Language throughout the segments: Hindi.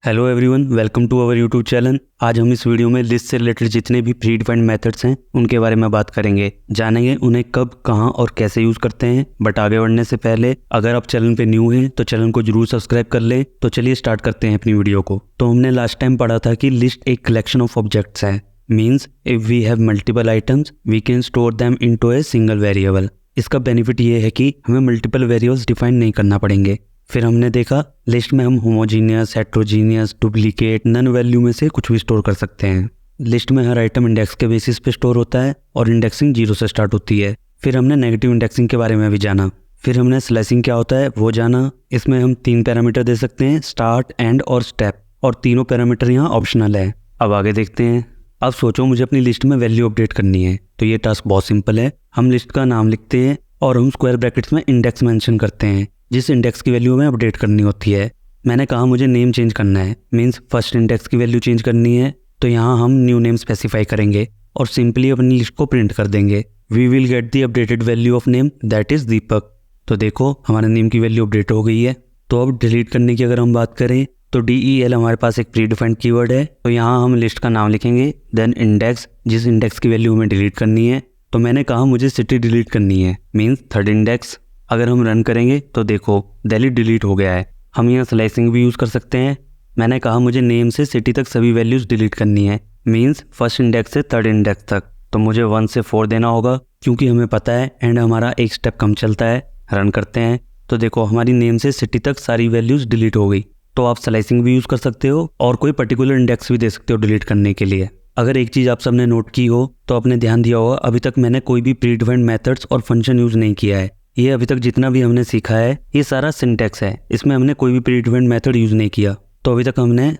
Hello everyone, welcome to our YouTube channel. आज हम इस वीडियो में लिस्ट से रिलेटेड जितने भी प्री डिफाइंड मेथड्स हैं उनके बारे में बात करेंगे, जानेंगे उन्हें कब, कहां और कैसे यूज करते हैं। बट आगे बढ़ने से पहले अगर आप चैनल पे न्यू हैं तो चैनल को जरूर सब्सक्राइब कर लें। तो चलिए स्टार्ट करते हैं अपनी वीडियो को। तो हमने लास्ट टाइम पढ़ा था कि लिस्ट एक कलेक्शन ऑफ ऑब्जेक्ट्स है। Means if we have multiple items we can store them into a single variable. इसका बेनिफिट ये है कि हमें मल्टीपल वेरिएबल्स डिफाइन नहीं करना पड़ेंगे। फिर हमने देखा लिस्ट में हम homogeneous, heterogeneous, duplicate, none value में से कुछ भी स्टोर कर सकते हैं। लिस्ट में हर आइटम इंडेक्स के बेसिस पे स्टोर होता है और इंडेक्सिंग 0 से स्टार्ट होती है। फिर हमने नेगेटिव इंडेक्सिंग के बारे में भी जाना। फिर हमने स्लाइसिंग क्या होता है वो जाना। इसमें हम 3 पैरामीटर दे सकते हैं, स्टार्ट, एंड और स्टेप, और तीनों पैरामीटर यहाँ ऑप्शनल है। अब आगे देखते हैं। अब सोचो मुझे अपनी लिस्ट में वैल्यू अपडेट करनी है, तो ये टास्क बहुत सिंपल है। हम लिस्ट का नाम लिखते हैं और हम स्क्वायर ब्रैकेट्स में इंडेक्स मेंशन करते हैं जिस इंडेक्स की वैल्यू हमें अपडेट करनी होती है। मैंने कहा मुझे नेम चेंज करना है, मीन्स फर्स्ट इंडेक्स की वैल्यू चेंज करनी है, तो यहाँ हम न्यू नेम स्पेसिफाई करेंगे और सिंपली अपनी लिस्ट को प्रिंट कर देंगे। We will get the updated value of name, that is Deepak. तो देखो हमारे नेम की वैल्यू अपडेट हो गई है। तो अब डिलीट करने की अगर हम बात करें तो DEL हमारे पास एक प्री डिफाइंड कीवर्ड है। तो यहाँ हम लिस्ट का नाम लिखेंगे, देन इंडेक्स, जिस इंडेक्स की वैल्यू हमें डिलीट करनी है। तो मैंने कहा मुझे सिटी डिलीट करनी है, मीन्स थर्ड इंडेक्स। अगर हम रन करेंगे तो देखो दिल्ली डिलीट हो गया है। हम यहाँ स्लाइसिंग भी यूज़ कर सकते हैं। मैंने कहा मुझे नेम से सिटी तक सभी वैल्यूज़ डिलीट करनी है, मीन्स फर्स्ट इंडेक्स से थर्ड इंडेक्स तक। तो मुझे 1 से 4 देना होगा क्योंकि हमें पता है एंड हमारा एक स्टेप कम चलता है। रन करते हैं तो देखो हमारी नेम से सिटी तक सारी वैल्यूज़ डिलीट हो गई। तो आप स्लाइसिंग भी यूज़ कर सकते हो और कोई पर्टिकुलर इंडेक्स भी दे सकते हो डिलीट करने के लिए। अगर एक चीज़ आप सबने नोट की हो तो आपने ध्यान दिया होगा अभी तक मैंने कोई भी प्री डिफाइंड मेथड्स और फंक्शन यूज़ नहीं किया है। ये अभी तक जितना भी हमने सीखा है ये सारा सिंटैक्स है, इसमें हमने कोई भी प्री डिफाइंड मेथड यूज़ नहीं किया। तो अभी तक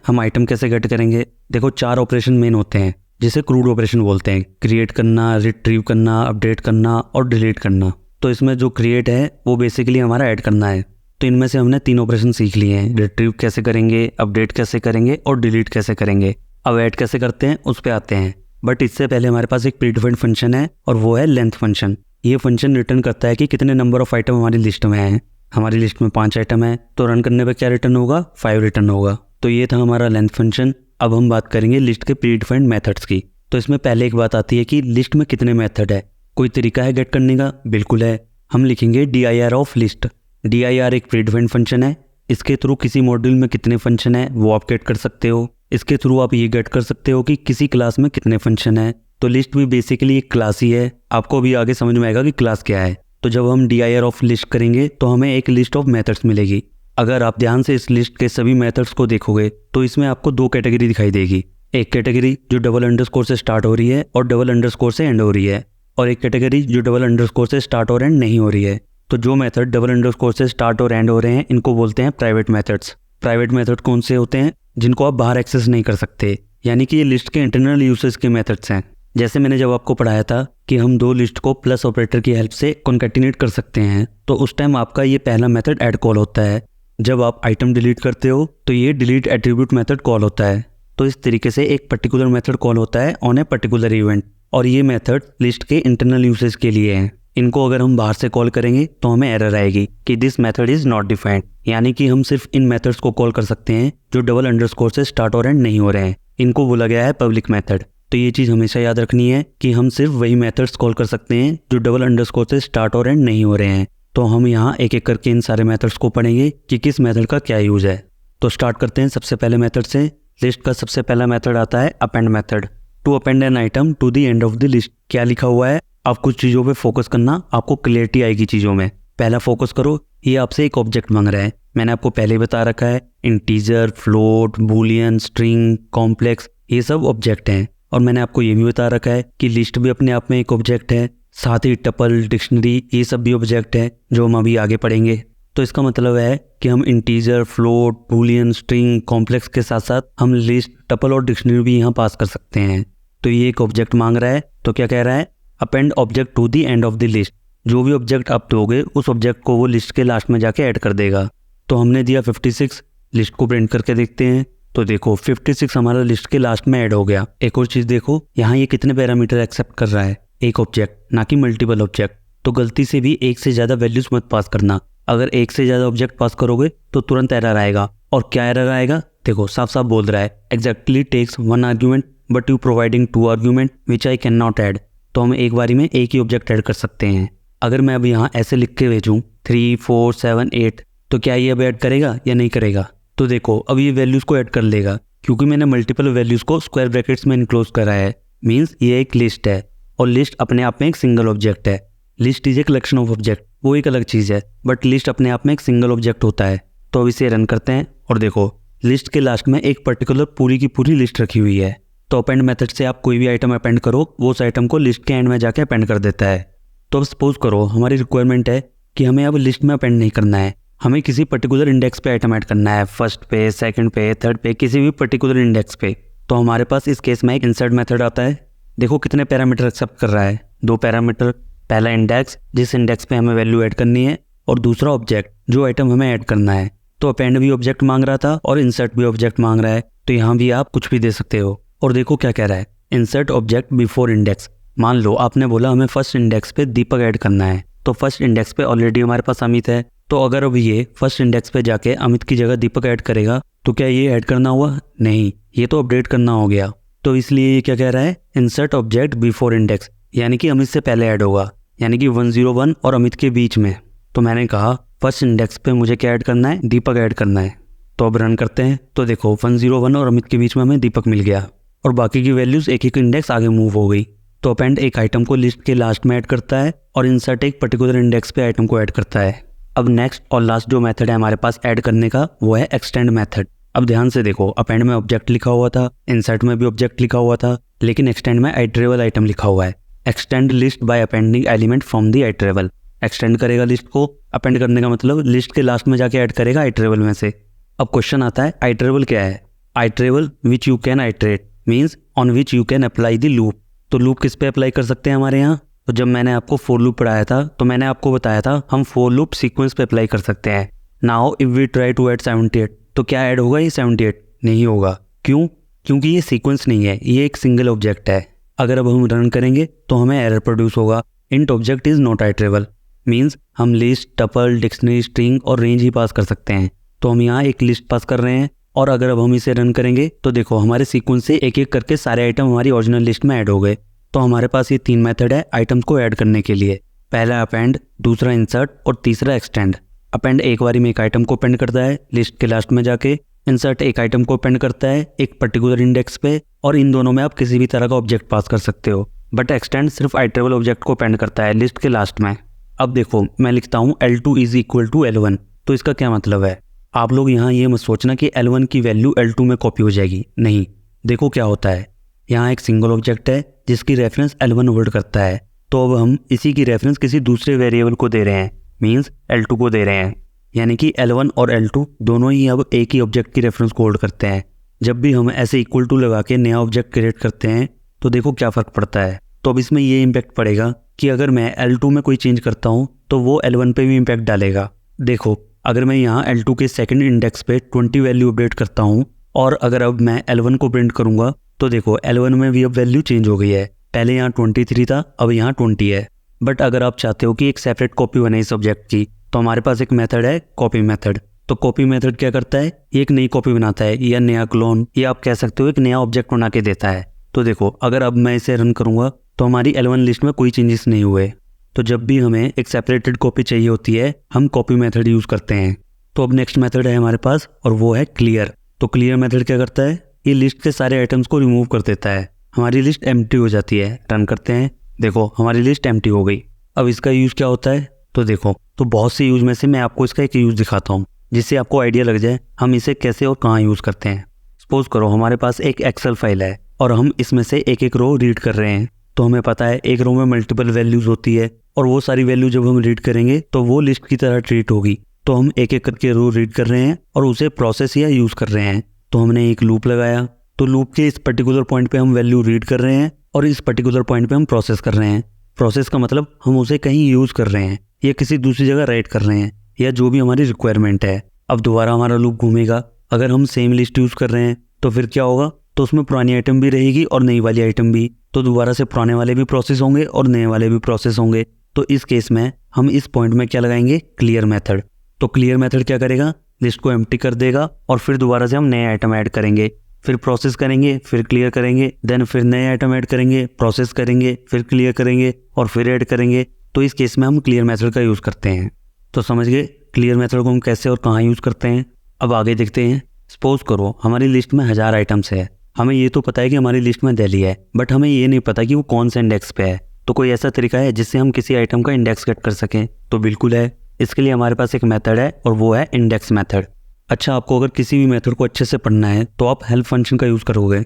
हम आइटम कैसे गेट करेंगे। देखो 4 ऑपरेशन मेन होते हैं जिसे क्रूड ऑपरेशन बोलते हैं। क्रिएट करना, रिट्रीव करना, अपडेट करना और डिलीट करना। तो इसमें जो क्रिएट है वो बेसिकली हमारा ऐड करना है। तो इनमें से हमने 3 ऑपरेशन सीख लिए हैं, रिट्रीव कैसे करेंगे, अपडेट कैसे करेंगे और डिलीट कैसे करेंगे। अब ऐड कैसे करते हैं उस पर आते हैं। बट इससे पहले हमारे पास एक प्री डिफाइंड फंक्शन है और वो है लेंथ फंक्शन। ये फंक्शन रिटर्न करता है कि कितने नंबर ऑफ आइटम हमारी लिस्ट में हैं। हमारी लिस्ट में 5 आइटम है, तो रन करने पे क्या रिटर्न होगा, 5 रिटर्न होगा। तो ये था हमारा लेंथ फंक्शन। अब हम बात करेंगे लिस्ट के प्री डिफाइंड मेथड्स की। तो इसमें पहले एक बात आती है कि लिस्ट में कितने मेथड है। कोई तरीका है गेट करने का? बिल्कुल है। हम लिखेंगे dir ऑफ लिस्ट। dir एक प्री डिफाइंड फंक्शन है। इसके थ्रू किसी मॉड्यूल में कितने फंक्शन है वो आप गेट कर सकते हो। इसके थ्रू आप ये गेट कर सकते हो कि किसी क्लास में कितने फंक्शन है। तो लिस्ट भी बेसिकली एक क्लास ही है। आपको भी आगे समझ में आएगा कि क्लास क्या है। तो जब हम dir ऑफ लिस्ट करेंगे तो हमें एक लिस्ट ऑफ मेथड्स मिलेगी। अगर आप ध्यान से इस लिस्ट के सभी मेथड्स को देखोगे तो इसमें आपको 2 कैटेगरी दिखाई देगी। एक कैटेगरी जो डबल अंडरस्कोर से स्टार्ट हो रही है और डबल अंडरस्कोर से एंड हो रही है, और एक कैटेगरी जो डबल अंडरस्कोर से स्टार्ट और एंड नहीं हो रही है। तो जो मेथड डबल अंडरस्कोर से स्टार्ट और एंड हो रहे हैं इनको बोलते हैं प्राइवेट मेथड्स। प्राइवेट मेथड कौन से होते हैं? जिनको आप बाहर एक्सेस नहीं कर सकते, यानी कि ये लिस्ट के इंटरनल यूसेज के मेथड्स हैं। जैसे मैंने जब आपको पढ़ाया था कि हम 2 लिस्ट को प्लस ऑपरेटर की हेल्प से कॉन्कैटिनेट कर सकते हैं, तो उस टाइम आपका ये पहला मेथड ऐड कॉल होता है। जब आप आइटम डिलीट करते हो तो ये डिलीट एट्रीब्यूट मेथड कॉल होता है। तो इस तरीके से एक पर्टिकुलर मेथड कॉल होता है ऑन ए पर्टिकुलर इवेंट, और ये मेथड लिस्ट के इंटरनल यूसेज के लिए हैं। इनको अगर हम बाहर से कॉल करेंगे तो हमें एरर आएगी कि this method is not defined, यानी कि हम सिर्फ इन मेथड्स को कॉल कर सकते हैं जो डबल अंडरस्कोर से स्टार्ट और एंड नहीं हो रहे हैं। इनको बोला गया है पब्लिक मेथड। तो ये चीज़ हमेशा याद रखनी है कि हम सिर्फ वही मेथड्स कॉल कर सकते हैं जो डबल अंडरस्कोर से स्टार्ट और एंड नहीं हो रहे हैं। तो हम यहाँ एक एक करके इन सारे मेथड्स को पढ़ेंगे कि किस मेथड का क्या यूज़ है। तो स्टार्ट करते हैं सबसे पहले मेथड से। लिस्ट का सबसे पहला मेथड आता है append method. To append an item to the end of the list. क्या लिखा हुआ है? आप कुछ चीज़ों पे फोकस करना, आपको क्लियरिटी आएगी चीज़ों में। पहला फोकस करो, ये आपसे एक ऑब्जेक्ट मांग रहा है। मैंने आपको पहले ही बता रखा है integer, float, Boolean, string, complex, ये सब ऑब्जेक्ट हैं। और मैंने आपको ये भी बता रखा है कि लिस्ट भी अपने आप में एक ऑब्जेक्ट है, साथ ही टपल, डिक्शनरी, ये सब भी ऑब्जेक्ट है जो हम अभी आगे पढ़ेंगे। तो इसका मतलब है कि हम integer, float, Boolean, string, complex के साथ साथ हम लिस्ट, टपल और डिक्शनरी भी यहाँ पास कर सकते हैं। तो ये एक ऑब्जेक्ट मांग रहा है, तो क्या कह रहा है, append object to the end of the list. जो भी ऑब्जेक्ट आप दोगे उस ऑब्जेक्ट को वो लिस्ट के लास्ट में जाके ऐड कर देगा। तो हमने दिया 56, लिस्ट को प्रिंट करके देखते हैं। तो देखो 56 हमारा लिस्ट के लास्ट में ऐड हो गया। एक और चीज़ देखो, यहाँ ये कितने पैरामीटर एक्सेप्ट कर रहा है, एक ऑब्जेक्ट, ना कि मल्टीपल ऑब्जेक्ट। तो गलती से भी एक से ज़्यादा वैल्यूज मत पास करना। अगर एक से ज़्यादा ऑब्जेक्ट पास करोगे तो तुरंत एरर आएगा। और क्या एरर आएगा, देखो साफ साफ बोल रहा है exactly takes one argument but you providing two argument which I cannot add. तो हम एक बारी में एक ही ऑब्जेक्ट ऐड कर सकते हैं। अगर मैं अब यहाँ ऐसे लिख के भेजूँ 3, 4, 7, 8 तो क्या ये अब ऐड करेगा या नहीं करेगा? तो देखो अब ये वैल्यूज़ को ऐड कर लेगा क्योंकि मैंने मल्टीपल वैल्यूज़ को स्क्वायर ब्रैकेट्स में इनक्लोज करा है। मीन्स ये एक लिस्ट है और लिस्ट अपने आप में एक सिंगल ऑब्जेक्ट है। List is a collection of object, वो एक अलग चीज़ है, बट लिस्ट अपने आप में एक सिंगल ऑब्जेक्ट होता है। तो अब इसे रन करते हैं और देखो लिस्ट के लास्ट में एक पर्टिकुलर पूरी की पूरी लिस्ट रखी हुई है। तो अपेंड मेथड से आप कोई भी आइटम अपेंड करो वो उस आइटम को लिस्ट के एंड में जाके अपेंड कर देता है। तो अब सपोज करो हमारी रिक्वायरमेंट है कि हमें अब लिस्ट में अपेंड नहीं करना है, हमें किसी पर्टिकुलर इंडेक्स पे आइटम ऐड करना है, फर्स्ट पे, सेकंड पे, थर्ड पे, किसी भी पर्टिकुलर इंडेक्स पे। तो हमारे पास इस केस में एक इंसर्ट मेथड आता है। देखो कितने पैरामीटर एक्सेप्ट कर रहा है, 2 पैरामीटर। पहला इंडेक्स जिस इंडेक्स पे हमें वैल्यू ऐड करनी है और दूसरा ऑब्जेक्ट जो आइटम हमें ऐड करना है। तो अपेंड भी ऑब्जेक्ट मांग रहा था और इंसर्ट भी ऑब्जेक्ट मांग रहा है, तो यहाँ भी आप कुछ भी दे सकते हो। और देखो क्या कह रहा है, इंसर्ट ऑब्जेक्ट बिफोर इंडेक्स। मान लो आपने बोला हमें फर्स्ट इंडेक्स पे दीपक ऐड करना है, तो फर्स्ट इंडेक्स पे ऑलरेडी हमारे पास अमित है। तो अगर अब ये फर्स्ट इंडेक्स पे जाके अमित की जगह दीपक ऐड करेगा तो क्या ये ऐड करना हुआ? नहीं, ये तो अपडेट करना हो गया। तो इसलिए ये क्या कह रहा है, इंसर्ट ऑब्जेक्ट बिफोर इंडेक्स, यानी कि अमित से पहले ऐड होगा, यानी कि 101 और अमित के बीच में। तो मैंने कहा फर्स्ट इंडेक्स पे मुझे क्या ऐड करना है, दीपक ऐड करना है। तो अब रन करते हैं तो देखो 101 और अमित के बीच में हमें दीपक मिल गया और बाकी की वैल्यूज एक एक इंडेक्स आगे मूव हो गई। तो अपेंड एक आइटम को लिस्ट के लास्ट में ऐड करता है और इंसर्ट एक पर्टिकुलर इंडेक्स पे आइटम को ऐड करता है। अब नेक्स्ट और लास्ट जो मेथड है हमारे पास ऐड करने का वो है एक्सटेंड मेथड। अब ध्यान से देखो, अपेंड में ऑब्जेक्ट लिखा हुआ था, इंसर्ट में भी ऑब्जेक्ट लिखा हुआ था, लेकिन एक्सटेंड में आइटरेबल आइटम लिखा हुआ है। Extend list by appending element from the iterable. Extend करेगा लिस्ट को, अपेंड करने का मतलब लिस्ट के लास्ट में जाके ऐड करेगा आइटरेबल में से। अब क्वेश्चन आता है आइटरेबल क्या है? Iterable which you can iterate means on which you can apply the loop. तो लूप किस पे अप्लाई कर सकते हैं हमारे यहाँ? तो जब मैंने आपको फॉर लूप पढ़ाया था तो मैंने आपको बताया था हम फॉर लूप सीक्वेंस पे अप्लाई कर सकते हैं। Now if we try to add 78 तो क्या ऐड होगा ये 78? नहीं होगा। क्यों? क्योंकि ये सीक्वेंस नहीं है, ये एक सिंगल ऑब्जेक्ट है। अगर अब हम रन करेंगे तो हमें एरर प्रोड्यूस होगा, int object is not iterable. Means हम लिस्ट, टपल, डिक्शनरी, स्ट्रिंग और रेंज ही पास कर सकते हैं। तो हम यहाँ एक लिस्ट पास कर रहे हैं और अगर अब हम इसे रन करेंगे तो देखो हमारे सीक्वेंस से एक एक करके सारे आइटम हमारी ओरिजिनल लिस्ट में ऐड हो गए। तो हमारे पास ये 3 मेथड है आइटम्स को ऐड करने के लिए। पहला अपेंड, दूसरा इंसर्ट और तीसरा एक्सटेंड। अपेंड एक बारी में एक आइटम को अपेंड करता है लिस्ट के लास्ट में जाके, इंसर्ट एक आइटम को अपेंड करता है एक पर्टिकुलर इंडेक्स पे, और इन दोनों में आप किसी भी तरह का ऑब्जेक्ट पास कर सकते हो। बट एक्सटेंड सिर्फ आइटरेबल ऑब्जेक्ट को अपेंड करता है लिस्ट के लास्ट में। अब देखो मैं लिखता हूँ L2 is equal to L1, तो इसका क्या मतलब है? आप लोग यहाँ ये मत सोचना कि L1 की वैल्यू L2 में कॉपी हो जाएगी, नहीं। देखो क्या होता है, यहाँ एक सिंगल ऑब्जेक्ट है जिसकी रेफरेंस L1 होल्ड करता है। तो अब हम इसी की रेफरेंस किसी दूसरे वेरिएबल को दे रहे हैं, मीन्स L2 को दे रहे हैं, यानी कि L1 और L2 दोनों ही अब एक ही ऑब्जेक्ट की रेफरेंस को होल्ड करते हैं। जब भी हम ऐसे इक्वल टू लगा के नया ऑब्जेक्ट क्रिएट करते हैं तो देखो क्या फ़र्क पड़ता है। तो अब इसमें ये इम्पैक्ट पड़ेगा कि अगर मैं L2 में कोई चेंज करता हूँ तो वो L1 पे भी इम्पैक्ट डालेगा। देखो अगर मैं यहाँ L2 के सेकंड इंडेक्स पे 20 वैल्यू अपडेट करता हूँ और अगर अब मैं L1 को प्रिंट करूँगा तो देखो L1 में भी अब वैल्यू चेंज हो गई है। पहले यहाँ 23 था, अब यहाँ 20 है। बट अगर आप चाहते हो कि एक सेपरेट कॉपी बने इस ऑब्जेक्ट की तो हमारे पास एक मेथड है कॉपी मेथड। तो कॉपी मेथड क्या करता है, एक नई कॉपी बनाता है या नया क्लोन, या आप कह सकते हो एक नया ऑब्जेक्ट बना के देता है। तो देखो अगर अब मैं इसे रन करूँगा तो हमारी L1 लिस्ट में कोई चेंजेस नहीं हुए। तो जब भी हमें एक सेपरेटेड कॉपी चाहिए होती है हम कॉपी मेथड यूज़ करते हैं। तो अब नेक्स्ट मेथड है हमारे पास और वो है क्लियर। तो क्लियर मेथड क्या करता है, ये लिस्ट के सारे आइटम्स को रिमूव कर देता है, हमारी लिस्ट एम्प्टी हो जाती है। रन करते हैं, देखो हमारी लिस्ट एम्प्टी हो गई। अब इसका यूज़ क्या होता है, तो देखो तो बहुत से यूज़ में से मैं आपको इसका एक यूज़ दिखाता हूँ जिससे आपको आइडिया लग जाए हम इसे कैसे और कहाँ यूज़ करते हैं। सपोज करो हमारे पास एक एक्सेल फाइल है और हम इसमें से एक एक रो रीड कर रहे हैं। तो हमें पता है एक रो में मल्टीपल वैल्यूज़ होती है और वो सारी वैल्यू जब हम रीड करेंगे तो वो लिस्ट की तरह ट्रीट होगी। तो हम एक एक करके रो रीड कर रहे हैं और उसे प्रोसेस या यूज़ कर रहे हैं। तो हमने एक लूप लगाया, तो लूप के इस पर्टिकुलर पॉइंट पे हम वैल्यू रीड कर रहे हैं और इस पर्टिकुलर पॉइंट पे हम प्रोसेस कर रहे हैं। प्रोसेस का मतलब हम उसे कहीं यूज़ कर रहे हैं या किसी दूसरी जगह राइट कर रहे हैं या जो भी हमारी रिक्वायरमेंट है। अब दोबारा हमारा लूप घूमेगा, अगर हम सेम लिस्ट यूज़ कर रहे हैं तो फिर क्या होगा, तो उसमें पुरानी आइटम भी रहेगी और नई वाली आइटम भी। तो दोबारा से पुराने वाले भी प्रोसेस होंगे और नए वाले भी प्रोसेस होंगे। तो इस केस में हम इस पॉइंट में क्या लगाएंगे, क्लियर मेथड। तो क्लियर मेथड क्या करेगा, लिस्ट को एम्प्टी कर देगा और फिर दोबारा से हम नए आइटम ऐड करेंगे, फिर प्रोसेस करेंगे, फिर क्लियर करेंगे, देन फिर नए आइटम ऐड करेंगे, प्रोसेस करेंगे, फिर क्लियर करेंगे और फिर ऐड करेंगे। तो इस केस में हम क्लियर मेथड का यूज़ करते हैं। तो समझ गए क्लियर मेथड को हम कैसे और कहाँ यूज़ करते हैं। अब आगे देखते हैं। सपोज करो हमारी लिस्ट में 1000 आइटम्स है। हमें ये तो पता है कि हमारी लिस्ट में दिल्ली है, बट हमें ये नहीं पता कि वो कौन से इंडेक्स पे है। तो कोई ऐसा तरीका है जिससे हम किसी आइटम का इंडेक्स गेट कर सकें? तो बिल्कुल है। इसके लिए हमारे पास एक मेथड है और वो है इंडेक्स मेथड। अच्छा, आपको अगर किसी भी मेथड को अच्छे से पढ़ना है तो आप हेल्प फंक्शन का यूज़ करोगे।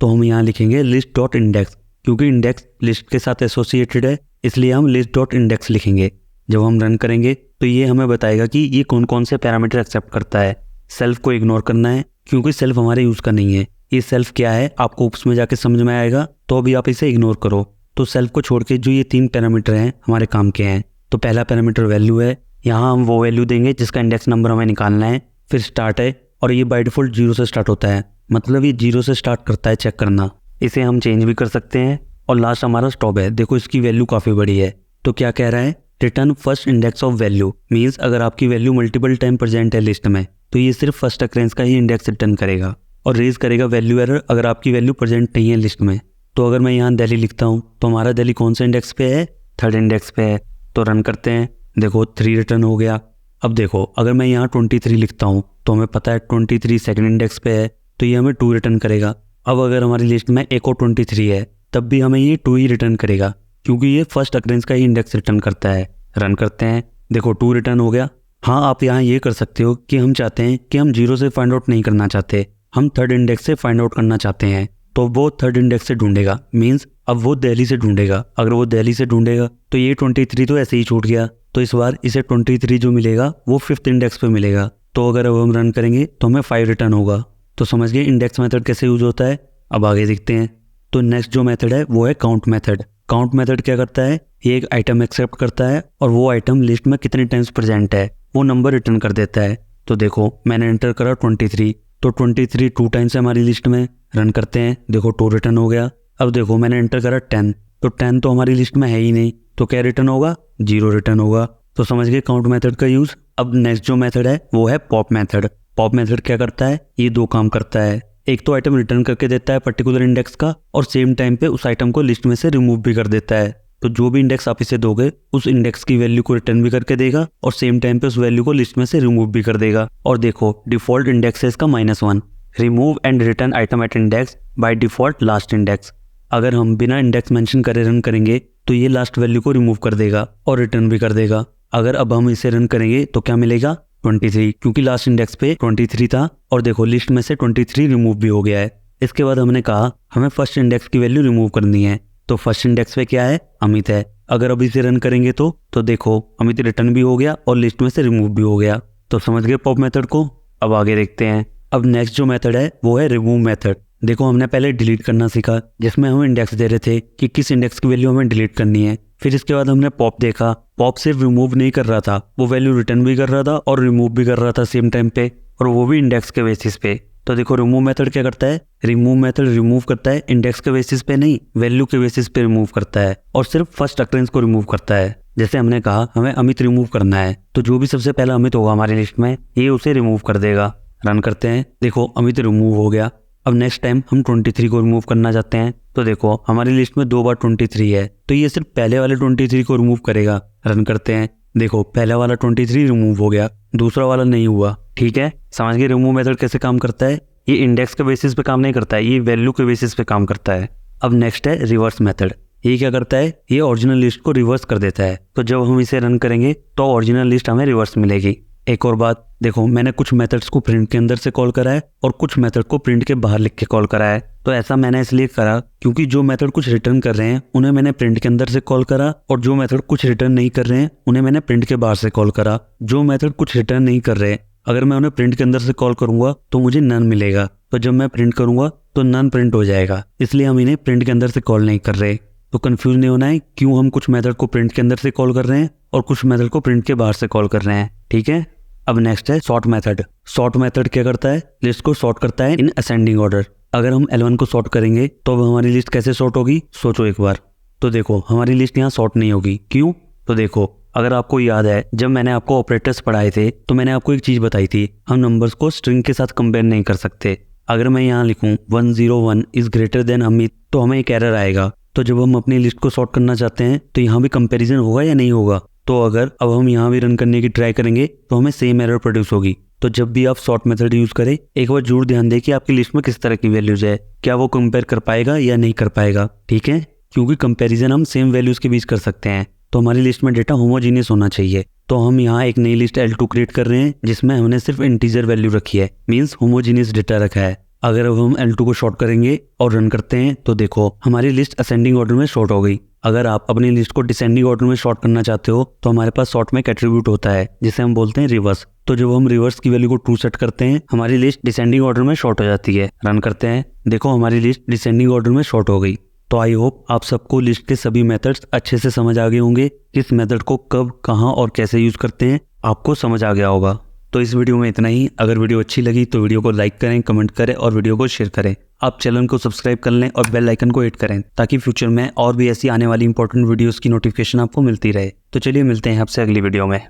तो हम यहाँ लिखेंगे लिस्ट डॉट इंडेक्स, क्योंकि इंडेक्स लिस्ट के साथ एसोसिएटेड है, इसलिए हम लिस्ट डॉट इंडेक्स लिखेंगे। जब हम रन करेंगे तो ये हमें बताएगा कि ये कौन कौन से पैरामीटर एक्सेप्ट करता है। सेल्फ को इग्नोर करना है क्योंकि सेल्फ हमारे यूज़ का नहीं है। ये सेल्फ क्या है आपको उसमें जाके समझ में आएगा, तो अभी आप इसे इग्नोर करो। तो सेल्फ को छोड़ के जो ये 3 पैरामीटर हैं हमारे काम के हैं। तो पहला पैरामीटर वैल्यू है, यहाँ हम वो वैल्यू देंगे जिसका इंडेक्स नंबर हमें निकालना है। फिर स्टार्ट है और ये बाय डिफॉल्ट 0 से स्टार्ट होता है, मतलब ये 0 से स्टार्ट करता है चेक करना। इसे हम चेंज भी कर सकते हैं। और लास्ट हमारा स्टॉप है। देखो इसकी वैल्यू काफ़ी बड़ी है। तो क्या कह रहा है, written first index of value. Means अगर आपकी वैल्यू मल्टीपल टाइम प्रेजेंट है लिस्ट में तो ये सिर्फ फर्स्ट अकरेंस का ही इंडेक्स रिटर्न करेगा और रेज करेगा वैल्यू एरर अगर आपकी वैल्यू प्रेजेंट नहीं है लिस्ट में। तो अगर मैं यहाँ दिल्ली लिखता हूँ तो हमारा दिल्ली कौन से इंडेक्स पे है? 3rd इंडेक्स पे है। तो रन करते हैं। देखो 3 रिटर्न हो गया। अब देखो अगर मैं यहाँ 23 लिखता हूँ तो हमें पता है 23 2nd इंडेक्स पे है, तो ये हमें 2 रिटर्न करेगा। अब अगर हमारी लिस्ट में एक और 23 है तब भी हमें ये 2 ही रिटर्न करेगा, क्योंकि ये फर्स्ट अकरेंस का ही इंडेक्स रिटर्न करता है। रन करते हैं। देखो 2 रिटर्न हो गया। हाँ, आप यहाँ ये कर सकते हो कि हम चाहते हैं कि हम 0 से फाइंड आउट नहीं करना चाहते, हम 3rd इंडेक्स से फाइंड आउट करना चाहते हैं। तो वो 3rd इंडेक्स से ढूंढेगा। मीन्स अब वो दिल्ली से ढूंढेगा। अगर वो दिल्ली से ढूंढेगा तो ये 23 तो ऐसे ही छूट गया। तो इस बार इसे 23 जो मिलेगा वो 5th इंडेक्स पे मिलेगा। तो अगर अब हम रन करेंगे तो हमें 5 रिटर्न होगा। तो समझ गए इंडेक्स मेथड कैसे यूज होता है। अब आगे देखते हैं। तो नेक्स्ट जो मेथड है वो है काउंट मेथड। काउंट मेथड क्या करता है, ये एक आइटम एक्सेप्ट करता है और वो आइटम लिस्ट में कितने टाइम्स प्रेजेंट है वो नंबर रिटर्न कर देता है। तो देखो मैंने एंटर करा 23, तो 23 2 टाइम्स है हमारी लिस्ट में। रन करते हैं। देखो 2 रिटर्न हो गया। अब देखो मैंने एंटर करा 10, तो 10 तो हमारी लिस्ट में है ही नहीं, तो क्या रिटर्न होगा? 0 रिटर्न होगा। तो समझ गए काउंट मेथड का यूज। अब नेक्स्ट जो मेथड है वो है पॉप मेथड। पॉप मेथड क्या करता है, ये 2 काम करता है। एक तो आइटम रिटर्न करके देता है पर्टिकुलर इंडेक्स का, और सेम टाइम पे उस आइटम को लिस्ट में से रिमूव भी कर देता है। तो जो भी इंडेक्स आप इसे दोगे उस इंडेक्स की वैल्यू को रिटर्न भी करके देगा और सेम टाइम पे उस वैल्यू को लिस्ट में से रिमूव भी कर देगा। और देखो डिफॉल्ट इंडेक्स है इसका -1। Remove and return item at index by default last index. अगर हम बिना इंडेक्स मेंशन करे रन करेंगे तो ये लास्ट वैल्यू को रिमूव कर देगा और रिटर्न भी कर देगा। अगर अब हम इसे रन करेंगे तो क्या मिलेगा? 23, क्योंकि लास्ट इंडेक्स पे 23 था और देखो लिस्ट में से 23 रिमूव भी हो गया है। इसके बाद हमने कहा हमें फर्स्ट इंडेक्स की वैल्यू रिमूव करनी है। तो फर्स्ट इंडेक्स पे क्या है? अमित है। अगर अब इसे रन करेंगे तो देखो अमित रिटर्न भी हो गया और लिस्ट में से रिमूव भी हो गया। तो समझ गए पॉप मेथड को। अब आगे देखते हैं। अब नेक्स्ट जो मेथड है वो है रिमूव मेथड। देखो हमने पहले डिलीट करना सीखा, जिसमें हम इंडेक्स दे रहे थे कि किस इंडेक्स की वैल्यू हमें डिलीट करनी है। फिर इसके बाद हमने पॉप देखा। पॉप सिर्फ रिमूव नहीं कर रहा था, वो वैल्यू रिटर्न भी कर रहा था और रिमूव भी कर रहा था सेम टाइम पे, और वो भी इंडेक्स के बेसिस पे। तो देखो रिमूव मेथड क्या करता है, रिमूव मेथड रिमूव करता है इंडेक्स के बेसिस पे नहीं, वैल्यू के बेसिस पे रिमूव करता है और सिर्फ फर्स्ट अकरेंस को रिमूव करता है। जैसे हमने कहा हमें अमित रिमूव करना है, तो जो भी सबसे पहला अमित होगा हमारी लिस्ट में ये उसे रिमूव कर देगा। रन करते हैं। देखो अमित रिमूव हो गया। अब नेक्स्ट टाइम हम 23 को रिमूव करना चाहते हैं, तो देखो हमारी लिस्ट में 2 बार 23 है, तो ये सिर्फ पहले वाले 23 को रिमूव करेगा। रन करते हैं। देखो पहला वाला 23 रिमूव हो गया, दूसरा वाला नहीं हुआ। ठीक है, समझ गए रिमूव मेथड कैसे काम करता है। ये इंडेक्स के बेसिस पे काम नहीं करता है, ये वैल्यू के बेसिस पे काम करता है। अब नेक्स्ट है रिवर्स मेथड। ये क्या करता है, ये ओरिजिनल लिस्ट को रिवर्स कर देता है। तो जब हम इसे रन करेंगे तो ओरिजिनल लिस्ट हमें रिवर्स मिलेगी। एक और बात, देखो मैंने कुछ मेथड्स को प्रिंट के अंदर से कॉल करा है और कुछ मेथड को प्रिंट के बाहर लिख के कॉल करा है। तो ऐसा मैंने इसलिए करा क्योंकि जो मेथड कुछ रिटर्न कर रहे हैं उन्हें मैंने प्रिंट के अंदर से कॉल करा, और जो मेथड कुछ रिटर्न नहीं कर रहे हैं उन्हें मैंने प्रिंट के बाहर से कॉल करा। जो मेथड कुछ रिटर्न नहीं कर रहे, अगर मैं उन्हें प्रिंट के अंदर से कॉल करूंगा तो मुझे नन मिलेगा, तो जब मैं प्रिंट करूंगा तो नन प्रिंट हो जाएगा, इसलिए हम इन्हें प्रिंट के अंदर से कॉल नहीं कर रहे। तो कंफ्यूज नहीं होना है क्यों हम कुछ मेथड को प्रिंट के अंदर से कॉल कर रहे हैं और कुछ मेथड को प्रिंट के बाहर से कॉल कर रहे हैं। ठीक है, अब नेक्स्ट है सॉर्ट मेथड। सॉर्ट मेथड क्या करता है, लिस्ट को सॉर्ट करता है इन असेंडिंग ऑर्डर। अगर हम L1 को सॉर्ट करेंगे तो अब हमारी लिस्ट कैसे सॉर्ट होगी, सोचो एक बार। तो देखो हमारी लिस्ट यहाँ सॉर्ट नहीं होगी, क्यों? तो देखो अगर आपको याद है जब मैंने आपको ऑपरेटर्स पढ़ाए थे तो मैंने आपको एक चीज बताई थी, हम नंबर्स को स्ट्रिंग के साथ कंपेयर नहीं कर सकते। अगर मैं यहाँ लिखूं 101 इज ग्रेटर देन अमित तो हमें एक एरर आएगा। तो जब हम अपनी लिस्ट को सॉर्ट करना चाहते हैं तो यहाँ भी कंपैरिजन होगा या नहीं होगा। तो अगर अब हम यहाँ भी रन करने की ट्राई करेंगे तो हमें सेम एरर प्रोड्यूस होगी। तो जब भी आप सॉर्ट मेथड यूज करें एक बार जरूर ध्यान दें कि आपकी लिस्ट में किस तरह की वैल्यूज है, क्या वो कंपेयर कर पाएगा या नहीं कर पाएगा, ठीक है। क्योंकि कंपैरिजन हम सेम वैल्यूज के बीच कर सकते हैं, तो हमारी लिस्ट में डेटा होमोजीनियस होना चाहिए। तो हम यहाँ एक नई लिस्ट L2 क्रिएट कर रहे हैं जिसमें हमने सिर्फ इंटीजर वैल्यू रखी है, मींस होमोजीनियस डेटा रखा है। अगर अब हम L2 को शॉर्ट करेंगे और रन करते हैं तो देखो हमारी लिस्ट असेंडिंग ऑर्डर में शॉर्ट हो गई। अगर आप अपनी लिस्ट को डिसेंडिंग ऑर्डर में शॉर्ट करना चाहते हो तो हमारे पास शॉर्ट में एक एट्रीब्यूट होता है जिसे हम बोलते हैं रिवर्स। तो जब हम रिवर्स की वैल्यू को ट्रू सेट करते हैं हमारी लिस्ट डिसेंडिंग ऑर्डर में शॉर्ट हो जाती है। रन करते हैं, देखो हमारी लिस्ट डिसेंडिंग ऑर्डर में शॉर्ट हो गई। तो आई होप आप सबको लिस्ट के सभी मेथड्स अच्छे से समझ आ गए होंगे। किस मेथड को कब, कहाँ और कैसे यूज करते हैं आपको समझ आ गया होगा। तो इस वीडियो में इतना ही। अगर वीडियो अच्छी लगी तो वीडियो को लाइक करें, कमेंट करें और वीडियो को शेयर करें। आप चैनल को सब्सक्राइब कर लें और बेल आइकन को हिट करें ताकि फ्यूचर में और भी ऐसी आने वाली इंपॉर्टेंट वीडियोस की नोटिफिकेशन आपको मिलती रहे। तो चलिए मिलते हैं आपसे अगली वीडियो में।